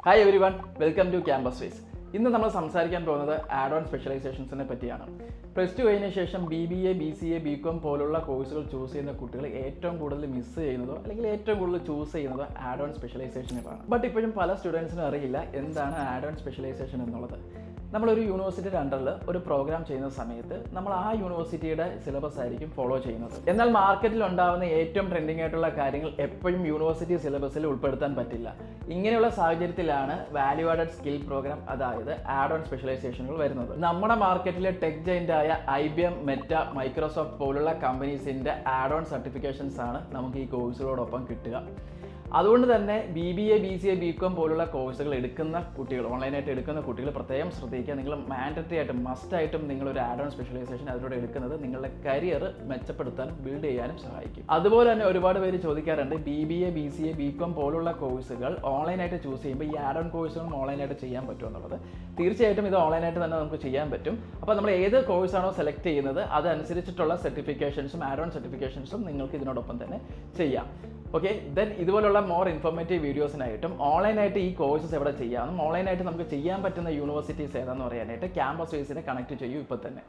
Hi everyone, welcome to campus ways. ഇന്ന് നമ്മൾ സംസാരിക്കാൻ പോകുന്നത് ആഡ് ഓൺ സ്പെഷ്യലൈസേഷൻസിനെ പറ്റിയാണ്. പ്ലസ് ടു കഴിഞ്ഞ ശേഷം BBA, BCA, BCom പോലുള്ള കോഴ്സുകൾ ചൂസ് ചെയ്യുന്ന കുട്ടികൾ ഏറ്റവും കൂടുതൽ മിസ് ചെയ്യുന്നതോ അല്ലെങ്കിൽ ഏറ്റവും കൂടുതൽ ചൂസ് ചെയ്യുന്നതോ ആഡ് ഓൺ സ്പെഷ്യലൈസേഷനുകളാണ്. ബട്ട് ഇപ്പോഴും പല സ്റ്റുഡൻസിനും അറിയില്ല എന്താണ് ആഡ് ഓൺ സ്പെഷ്യലൈസേഷൻ എന്നുള്ളത്. നമ്മളൊരു യൂണിവേഴ്സിറ്റിയുടെ അണ്ടറിൽ ഒരു പ്രോഗ്രാം ചെയ്യുന്ന സമയത്ത് നമ്മൾ ആ യൂണിവേഴ്സിറ്റിയുടെ സിലബസ് ആയിരിക്കും ഫോളോ ചെയ്യുന്നത്. എന്നാൽ മാർക്കറ്റിൽ ഉണ്ടാകുന്ന ഏറ്റവും ട്രെൻഡിങ് ആയിട്ടുള്ള കാര്യങ്ങൾ എപ്പോഴും യൂണിവേഴ്സിറ്റി സിലബസിൽ ഉൾപ്പെടുത്താൻ പറ്റില്ല. ഇങ്ങനെയുള്ള സാഹചര്യത്തിലാണ് വാല്യൂ ആഡഡ് സ്കിൽ പ്രോഗ്രാം, അതായത് ആഡ് ഓൺ സ്പെഷ്യലൈസേഷനുകൾ വരുന്നത്. നമ്മുടെ മാർക്കറ്റിലെ ടെക് ജയന്റ് ആയ IBM, മെറ്റ, മൈക്രോസോഫ്റ്റ് പോലുള്ള കമ്പനീസിന്റെ ആഡ് ഓൺ സർട്ടിഫിക്കേഷൻസ് ആണ് നമുക്ക് ഈ കോഴ്സുകളോടൊപ്പം കിട്ടുക. അതുകൊണ്ട് തന്നെ BBA, BCA, BCom പോലുള്ള കോഴ്സുകൾ എടുക്കുന്ന കുട്ടികൾ, ഓൺലൈനായിട്ട് എടുക്കുന്ന കുട്ടികൾ പ്രത്യേകം ശ്രദ്ധിക്കുക. നിങ്ങൾ മാൻഡറ്ററി ആയിട്ടും മസ്റ്റായിട്ടും നിങ്ങളൊരു ആഡ് ഓൺ സ്പെഷ്യലൈസേഷൻ അതിലൂടെ എടുക്കുന്നത് നിങ്ങളുടെ കരിയർ മെച്ചപ്പെടുത്താനും ബിൽഡ് ചെയ്യാനും സഹായിക്കും. അതുപോലെ തന്നെ ഒരുപാട് പേര് ചോദിക്കാറുണ്ട്, BBA, BCA, BCom പോലുള്ള കോഴ്സുകൾ ഓൺലൈനായിട്ട് ചൂസ് ചെയ്യുമ്പോൾ ഈ ആഡ് ഓൺ കോഴ്സുകളും ഓൺലൈനായിട്ട് ചെയ്യാൻ പറ്റും എന്നുള്ളത്. തീർച്ചയായിട്ടും ഇത് ഓൺലൈനായിട്ട് തന്നെ നമുക്ക് ചെയ്യാൻ പറ്റും. അപ്പോൾ നമ്മൾ ഏത് കോഴ്സാണോ സെലക്ട് ചെയ്യുന്നത് അതനുസരിച്ചിട്ടുള്ള സർട്ടിഫിക്കേഷൻസും ആഡ് ഓൺ സർട്ടിഫിക്കേഷൻസും നിങ്ങൾക്ക് ഇതിനോടൊപ്പം തന്നെ ചെയ്യാം. ഓക്കെ, ദെൻ ഇതുപോലുള്ള മോർ ഇൻഫോർമേറ്റീവ് വീഡിയോസിനായിട്ടും ഓൺലൈനായിട്ട് ഈ കോഴ്സസ് എവിടെ ചെയ്യാമെന്നും ഓൺലൈനായിട്ട് നമുക്ക് ചെയ്യാൻ പറ്റുന്ന യൂണിവേഴ്സിറ്റീസ് ഏതാണെന്ന് പറയാനായിട്ട് ക്യാമ്പസ് വേസിനെ കണക്ട് ചെയ്യൂ ഇപ്പോൾ തന്നെ.